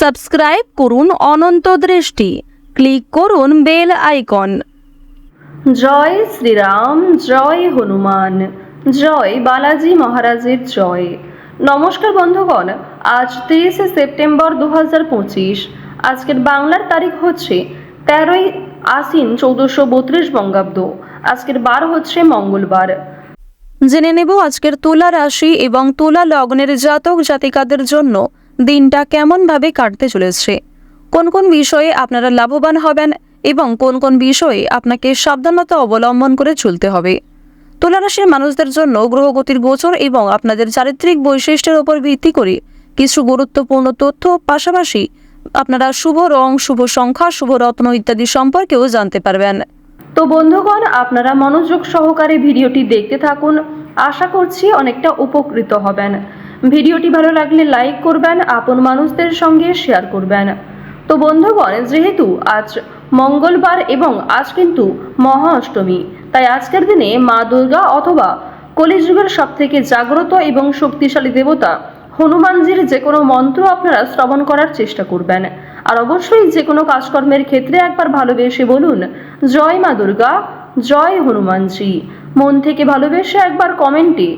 Subscribe করুন অনন্ত দৃষ্টি, click করুন বেল আইকন। জয় শ্রীরাম, জয় হনুমান, জয় বালাজি মহারাজের জয়। নমস্কার বন্ধুগণ, আজ 23শে সেপ্টেম্বর 2025। আজকের বাংলার তারিখ হচ্ছে 13ই আশ্বিন 1432 বঙ্গাব্দ। আজকের বার হচ্ছে মঙ্গলবার। জেনে নেব আজকের তুলা রাশি এবং তুলা লগ্নের জাতক জাতিকাদের জন্য দিনটা কেমনভাবে কাটতে চলেছে, কোন কোন বিষয়ে আপনারা লাভবান হবেন এবং কোন কোন বিষয়ে আপনাকে সাবধানতা অবলম্বন করে চলতে হবে। তুলা রাশির মানুষদের জন্য গ্রহগতির গোচর এবং আপনাদের চারিত্রিক বৈশিষ্ট্যের উপর ভিত্তি করে কিছু গুরুত্বপূর্ণ তথ্য, পাশাপাশি আপনারা শুভ রং, শুভ সংখ্যা, শুভ রত্ন ইত্যাদি সম্পর্কেও জানতে পারবেন। তো বন্ধুগণ, আপনারা মনোযোগ সহকারে ভিডিওটি দেখতে থাকুন। আশা করছি অনেকটা উপকৃত হবেন। ভিডিওটি ভালো লাগলে লাইক করবেন, আপন মানুষদের সঙ্গে শেয়ার করবেন। তো বন্ধুগণ, যেহেতু আজ মঙ্গলবার এবং আজ কিন্তু মহা অষ্টমী, তাই আজকের দিনে মা দুর্গা অথবা কলিযুগের সবথেকে জাগ্রত এবং শক্তিশালী দেবতা হনুমানজির যে কোনো মন্ত্র আপনারা শ্রবণ করার চেষ্টা করবেন। আর অবশ্যই যে কোনো কাজকর্মের ক্ষেত্রে একবার ভালোবেসে বলুন জয় মা দুর্গা, জয় হনুমানজি। মন থেকে ভালোবেসে একবার কমেন্টে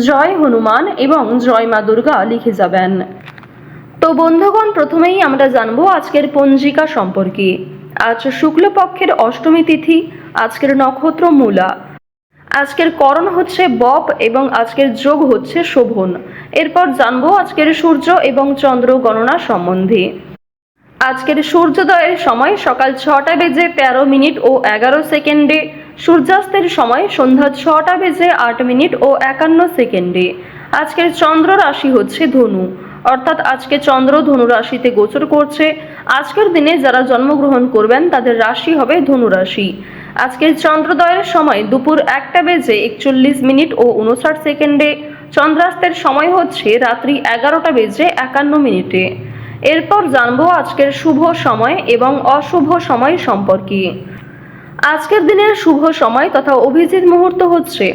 জয় হনুমান এবং জয় মা দুর্গা লিখে যাবেন। তো বন্ধুগণ, প্রথমেই আমরা জানবো আজকের পঞ্জিকা সম্পর্কে। আজ শুক্লপক্ষের অষ্টমী তিথি, আজকের নক্ষত্র মূলা, আজকের করণ হচ্ছে বপ এবং আজকের যোগ হচ্ছে শোভন। এরপর জানবো আজকের সূর্য এবং চন্দ্র গণনা সম্বন্ধে। আজকের সূর্যোদয়ের সময় সকাল 6টা বেজে 13 মিনিট ও 11 সেকেন্ডে, সূর্যাস্তের সময় সন্ধ্যা 6টা বেজে 8 মিনিট ও 51 সেকেন্ডে। আজকের চন্দ্র রাশি হচ্ছে ধনু, অর্থাৎ আজকে চন্দ্র ধনু রাশিতে গোচর করছে। আজকের দিনে যারা জন্মগ্রহণ করবেন তাদের রাশি হবে ধনু রাশি। আজকের চন্দ্রোদয়ের সময় দুপুর 1টা বেজে 41 মিনিট ও 59 সেকেন্ডে, চন্দ্রাস্তের সময় হচ্ছে রাত্রি 11টা বেজে 51 মিনিটে। এরপর জানবো আজকের শুভ সময় এবং অশুভ সময় সম্পর্কে। আজকের দিনের শুভ সময় তথা অভিজিৎ মুহূর্ত হচ্ছে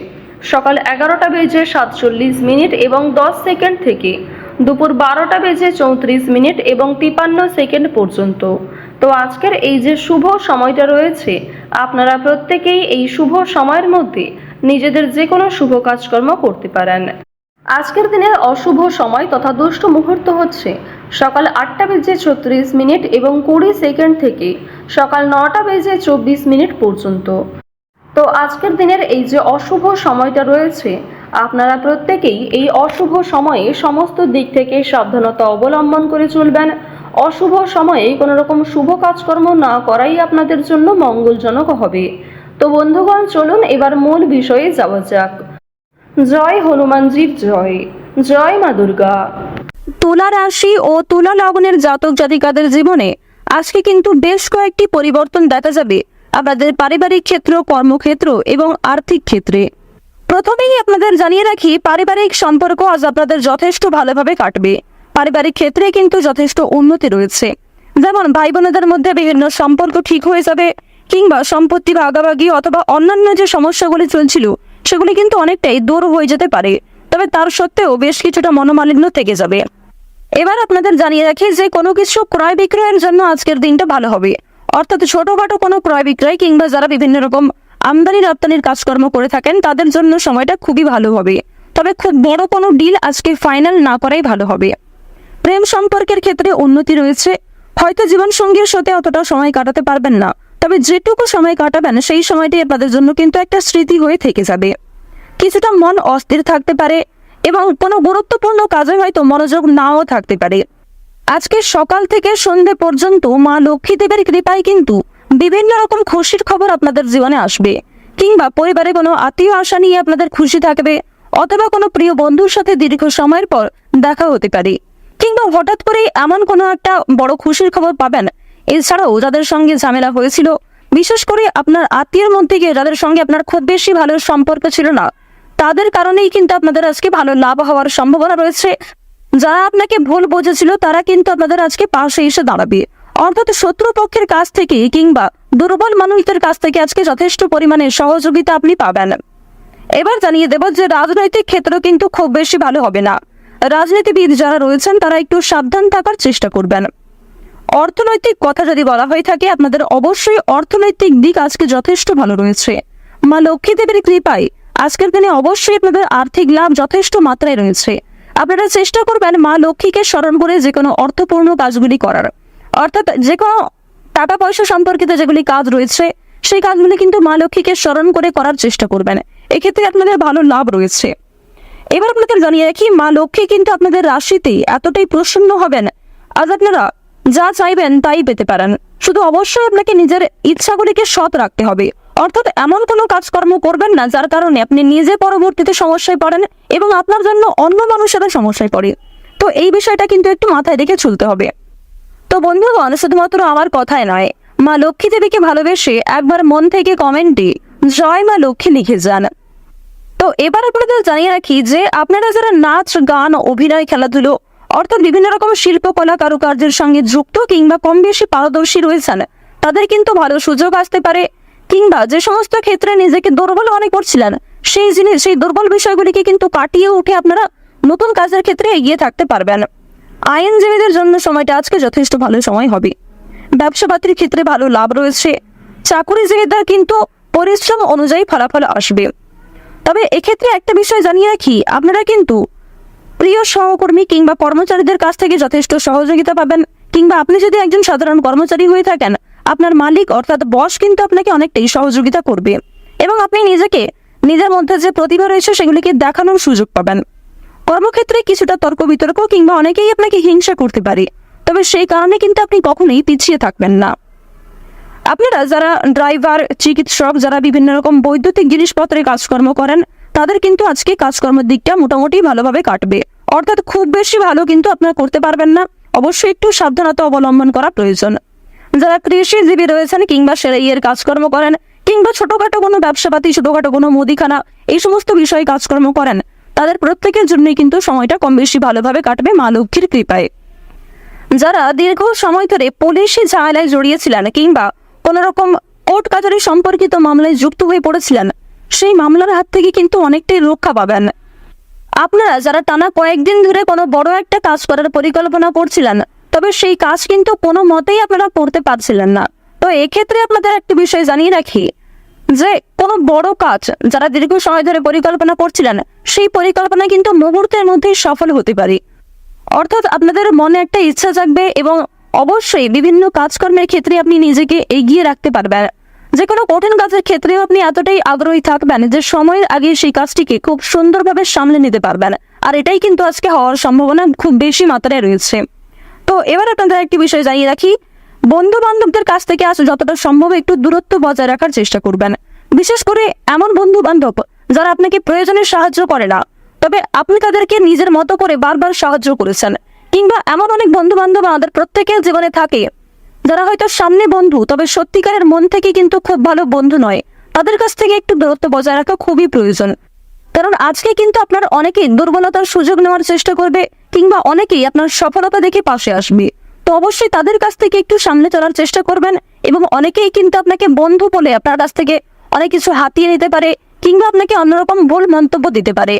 সকাল 11টা বেজে 47 মিনিট এবং 10 সেকেন্ড থেকে দুপুর 12টা বেজে 34 মিনিট এবং 53 সেকেন্ড পর্যন্ত। তো আজকের এই যে শুভ সময়টা রয়েছে, আপনারা প্রত্যেকেই এই শুভ সময়ের মধ্যে নিজেদের যে কোনো শুভ কাজকর্ম করতে পারেন। আজকের দিনের অশুভ সময় তথা দুষ্ট মুহূর্ত হচ্ছে সকাল 8টা বেজে 36 মিনিট এবং 20 সেকেন্ড থেকে সকাল 9টা বেজে 24 মিনিট পর্যন্ত। তো আজকের দিনের এই যে অশুভ সময়টা রয়েছে, আপনারা প্রত্যেকেই এই অশুভ সময়ে সমস্ত দিক থেকে সাবধানতা অবলম্বন করে চলবেন। অশুভ সময়ে কোনো রকম শুভ কাজকর্ম না করাই আপনাদের জন্য মঙ্গলজনক হবে। তো বন্ধুগণ, চলুন এবার মূল বিষয়ে যাওয়া যাক। জয় হনুমানজির জয়, জয় মা দুর্গা। তুলা রাশি ও তুলা লগ্নের জাতক জাতিকাদের জীবনে আজকে কিন্তু বেশ কয়েকটি পরিবর্তন দেখা যাবে আপনাদের পারিবারিক ক্ষেত্র, কর্মক্ষেত্র এবং আর্থিক ক্ষেত্রে। প্রথমেই আপনাদের জানিয়ে রাখি, পারিবারিক সম্পর্ক আজ আপনাদের যথেষ্ট ভালোভাবে কাটবে। পারিবারিক ক্ষেত্রে কিন্তু যথেষ্ট উন্নতি রয়েছে। যেমন ভাই বোনেদের মধ্যে বিভিন্ন সম্পর্ক ঠিক হয়ে যাবে, কিংবা সম্পত্তি ভাগাভাগি অথবা অন্যান্য যে সমস্যাগুলি চলছিল সেগুলি কিন্তু অনেকটাই দূর হয়ে যেতে পারে। তবে তার সত্ত্বেও বেশ কিছুটা মনোমালিন্য থেকে যাবে। এবার আপনাদের জানিয়ে রাখি যে কোনো কিছু ক্রয় বিক্রয়ের জন্য আজকের দিনটা ভালো হবে। অর্থাৎ ছোটখাটো কোনো ক্রয় বিক্রয় কিংবা যারা বিভিন্ন রকম আমদানি রপ্তানির কাজকর্ম করে থাকেন তাদের জন্য সময়টা খুবই ভালো হবে। তবে খুব বড় কোনো ডিল আজকে ফাইনাল না করাই ভালো হবে। প্রেম সম্পর্কের ক্ষেত্রে উন্নতি রয়েছে। হয়তো জীবনসঙ্গীর সাথে অতটা সময় কাটাতে পারবেন না, তবে যেটুকু সময় কাটাবেন সেই সময়টি আপনাদের জন্য কিন্তু একটা স্মৃতি হয়ে থেকে যাবে। কিছুটা মন অস্থির থাকতে পারে এবং কোনো গুরুত্বপূর্ণ কাজে হয়তো মনোযোগ নাও থাকতে পারে। আজকে সকাল থেকে সন্ধ্যে পর্যন্ত মা লক্ষ্মী দেবের কৃপায় কিন্তু বিভিন্ন রকম খুশির খবর আপনাদের জীবনে আসবে, কিংবা পরিবারে কোনো আত্মীয় আসা নিয়ে আপনাদের খুশি থাকবে, অথবা কোনো প্রিয় বন্ধুর সাথে দীর্ঘ সময়ের পর দেখা হতে পারে, কিংবা হঠাৎ করে এমন কোনো একটা বড় খুশির খবর পাবেন। এছাড়াও যাদের সঙ্গে ঝামেলা হয়েছিল, বিশেষ করে আপনার আত্মীয়ের মধ্যে গিয়ে যাদের সঙ্গে আপনার খুব বেশি ভালো সম্পর্ক ছিল না, তাদের কারণেই কিন্তু আপনাদের আজকে ভালো লাভ হওয়ার সম্ভাবনা রয়েছে। যারা আপনাকে ভুল বুঝেছিল তারা কিন্তু আপনাদের আজকে পাশে এসে দাঁড়াবে। অর্থাৎ শত্রুপক্ষের কাছ থেকে কিংবা দুর্বল মানুষদের কাছ থেকে আজকে যথেষ্ট পরিমাণে সহযোগিতা আপনি পাবেন। এবার জানিয়ে দেব যে রাজনৈতিক ক্ষেত্র কিন্তু খুব বেশি ভালো হবে না। রাজনীতিবিদ যারা রয়েছেন তারা একটু সাবধান থাকার চেষ্টা করবেন। অর্থনৈতিক কথা যদি বলা হয়ে থাকে, আপনাদের অবশ্যই অর্থনৈতিক দিক আজকে যথেষ্ট ভালো রয়েছে। মা লক্ষ্মী দেবীর কৃপায় আজকের দিনে অবশ্যই আপনাদের আর্থিক লাভ যথেষ্ট মাত্রায় রয়েছে। আপনারা চেষ্টা করবেন মা লক্ষ্মীকে স্মরণ করে যে কোনো অর্থপূর্ণ কাজগুলি করার, অর্থাৎ যে কোনো টাকা পয়সা সম্পর্কিত যেগুলি কাজ রয়েছে সেই কাজগুলি কিন্তু মা লক্ষ্মীকে স্মরণ করে করার চেষ্টা করবেন। এক্ষেত্রে আপনাদের ভালো লাভ রয়েছে। এবার আপনাদের জানিয়ে রাখি, মা লক্ষ্মী কিন্তু আপনাদের রাশিতে এতটাই প্রসন্ন হবেন, আজ আপনারা যা চাইবেন তাই পেতে পারেন। শুধু অবশ্যই আপনাকে নিজের ইচ্ছাগুলিকে সৎ রাখতে হবে, অর্থাৎ এমন কোনো কাজকর্ম করবেন না যার কারণে আপনি নিজে পরবর্তীতে সমস্যায় পড়েন এবং আপনার জন্য অন্য মানুষেরা সমস্যায় পড়ে। তো এই বিষয়টা কিন্তু একটু মাথায় রেখে চলতে হবে। তো বন্ধুগণ, শুধুমাত্র আমার কথায় নয়, মা লক্ষ্মী দেবীকে ভালোবেসে একবার মন থেকে কমেন্টে জয় মা লক্ষ্মী লিখে যান। তো এবার আপনাদের জানিয়ে রাখি যে আপনারা যারা নাচ, গান, অভিনয়, খেলাধুলো অর্থাৎ বিভিন্ন রকম শিল্পকলা কারুকার্যের সঙ্গে যুক্ত কিংবা কম বেশি পারদর্শী রয়েছেন, তাদের কিন্তু ভালো সুযোগ আসতে পারে। কিংবা যে সমস্ত ক্ষেত্রে নিজেকে দুর্বল মনে করছিলেন, সেই দুর্বল বিষয়গুলিকে কিন্তু কাটিয়ে উঠে আপনারা নতুন কাজের ক্ষেত্রে এগিয়ে থাকতে পারবেন। আইনজীবীদের জন্য সময়টা আজকে যথেষ্ট ভালো সময় হবে। ব্যবসাপাতির ক্ষেত্রে ভালো লাভ রয়েছে। চাকুরিজীবীদের কিন্তু পরিশ্রম অনুযায়ী ফলাফল আসবে। তবে এক্ষেত্রে একটা বিষয় জানিয়ে রাখি, আপনারা কিন্তু প্রিয় সহকর্মী কিংবা কর্মচারীদের কাছ থেকে যথেষ্ট সহযোগিতা পাবেন। কিংবা আপনি যদি একজন সাধারণ কর্মচারী হয়ে থাকেন, আপনার মালিক অর্থাৎ বস কিন্তু আপনাকে অনেকটাই সহযোগিতা করবে এবং আপনি নিজের মধ্যে যে প্রতিভা রয়েছে সেগুলিকে দেখানোর সুযোগ পাবেন। কর্মক্ষেত্রে কিছুটা তর্ক বিতর্ক কিংবা অনেকেই আপনাকে হিংসা করতে পারে, তবে সেই কারণে কিন্তু আপনি কখনোই পিছিয়ে থাকবেন না। আপনারা যারা ড্রাইভার, চিকিৎসক, যারা বিভিন্ন রকম বৈদ্যুতিক জিনিসপত্রে কাজকর্ম করেন, তাদের কিন্তু আজকে কাজকর্মের দিকটা মোটামুটি ভালোভাবে কাটবে। অর্থাৎ খুব বেশি ভালো কিন্তু আপনারা করতে পারবেন না, অবশ্যই একটু সাবধানতা অবলম্বন করা প্রয়োজন। যারা কৃষিজীবী রয়েছেন কিংবা সেলাইয়ের কাজকর্ম করেন কিংবা ছোটখাটো কোনো ব্যবসাপাতি, ছোটখাটো কোনো মুদিখানা, এই সমস্ত বিষয়ে কাজকর্ম করেন, তাদের প্রত্যেকের জন্যই কিন্তু সময়টা কম বেশি ভালোভাবে কাটবে মা লক্ষ্মীর কৃপায়। যারা দীর্ঘ সময় ধরে পুলিশি ঝামেলায় জড়িয়েছিলেন কিংবা কোনো রকম কোর্ট কাচারি সম্পর্কিত মামলায় যুক্ত হয়ে পড়েছিলেন, সেই মামলার হাত থেকে কিন্তু অনেকটাই রক্ষা পাবেন। আপনারা যারা টানা কয়েকদিন ধরে কোনো বড় একটা কাজ করার পরিকল্পনা করছিলেন, তবে সেই কাজ কিন্তু কোনো মতেই আপনারা করতে পারছিলেন না, তো এক্ষেত্রে আপনাদের একটা বিষয় জানিয়ে রাখি যে কোনো বড় কাজ যারা দীর্ঘ সময় ধরে পরিকল্পনা করছিলেন, সেই পরিকল্পনা কিন্তু মুহূর্তের মধ্যেই সফল হতে পারে। অর্থাৎ আপনাদের মনে একটা ইচ্ছা জাগবে এবং অবশ্যই বিভিন্ন কাজকর্মের ক্ষেত্রে আপনি নিজেকে এগিয়ে রাখতে পারবেন। যে কোনো কঠিন কাজের ক্ষেত্রেও আপনি এতটাই আগ্রহী থাকবেন যে সময়ের আগে সেই কাজটিকে খুব সুন্দরভাবে সামলে নিতে পারবেন, আর এটাই কিন্তু আজকে হওয়ার সম্ভাবনা খুব বেশি মাত্রায় রয়েছে। তো এবার আপনাদের একটি বিষয় জানিয়ে রাখি, বন্ধু বান্ধবদের কাছ থেকে আজ যতটা সম্ভব একটু দূরত্ব বজায় রাখার চেষ্টা করবেন। বিশেষ করে এমন বন্ধু বান্ধব যারা আপনাকে প্রয়োজনে সাহায্য করে না, তবে আপনি তাদেরকে নিজের মতো করে বারবার সাহায্য করেছেন। কিংবা এমন অনেক বন্ধু বান্ধব আমাদের প্রত্যেকের জীবনে থাকে যারা হয়তো সামনে বন্ধু, তবে সত্যিকারের মন থেকে কিন্তু খুব ভালো বন্ধু নয়। তাদের কাছ থেকে একটু দূরত্ব বজায় রাখা খুবই প্রয়োজন, কারণ আজকে কিন্তু আপনার অনেকেই দুর্বলতার সুযোগ নেওয়ার চেষ্টা করবে কিংবা অনেকেই আপনার সফলতা দেখে পাশে আসবে। তো অবশ্যই তাদের কাছ থেকে একটু সামনে চলার চেষ্টা করবেন এবং অনেকেই কিন্তু আপনাকে বন্ধু বলে আপনার কাছ থেকে অনেক কিছু হাতিয়ে নিতে পারে কিংবা আপনাকে অন্যরকম ভুল মন্তব্য দিতে পারে।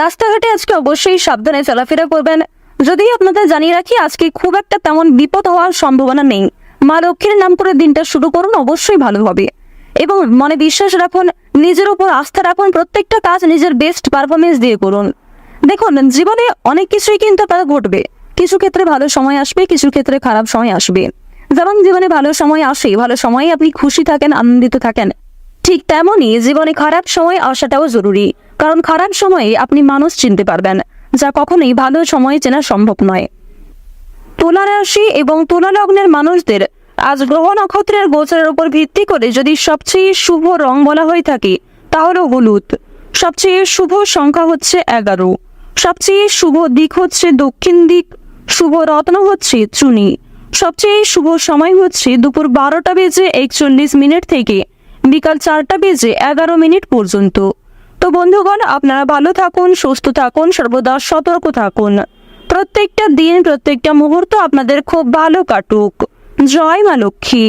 রাস্তাঘাটে আজকে অবশ্যই সাবধানে চলাফেরা করবেন। যদিও আপনাদের জানিয়ে রাখি, আজকে খুব একটা তেমন বিপদ হওয়ার সম্ভাবনা নেই। মা লক্ষ্মীর নাম করে দিনটা শুরু করুন, অবশ্যই ভালো হবে এবং মনে বিশ্বাস রাখুন, নিজের উপর আস্থা রাখুন, প্রত্যেকটা কাজ নিজের বেস্ট পারফরমেন্স দিয়ে করুন। দেখুন, জীবনে অনেক কিছুই কিন্তু আপনার ঘটবে। কিছু ক্ষেত্রে ভালো সময় আসবে, কিছু ক্ষেত্রে খারাপ সময় আসবে। যেমন জীবনে ভালো সময় আসে, ভালো সময়ে আপনি খুশি থাকেন, আনন্দিত থাকেন, ঠিক তেমনই জীবনে খারাপ সময় আসাটাও জরুরি। কারণ খারাপ সময়ে আপনি মানুষ চিনতে পারবেন, যা কখনোই ভালো সময় চেনা সম্ভব নয়। তুলা রাশি এবং তুলা লগ্নের মানুষদের আজ গ্রহ নক্ষত্রের গোচরের উপর ভিত্তি করে যদি সবচেয়ে শুভ রং বলা হয়ে থাকে, তাহলে হলুদ। সবচেয়ে শুভ সংখ্যা হচ্ছে 11। সবচেয়ে শুভ দিক হচ্ছে দক্ষিণ দিক। শুভ রত্ন হচ্ছে চুনি। সবচেয়ে শুভ সময় হচ্ছে দুপুর 12:41 থেকে বিকাল 4:11 পর্যন্ত। তো বন্ধুগণ, আপনারা ভালো থাকুন, সুস্থ থাকুন, সর্বদা সতর্ক থাকুন। প্রত্যেকটা দিন, প্রত্যেকটা মুহূর্ত আপনাদের খুব ভালো কাটুক। জয় মা লক্ষ্মী।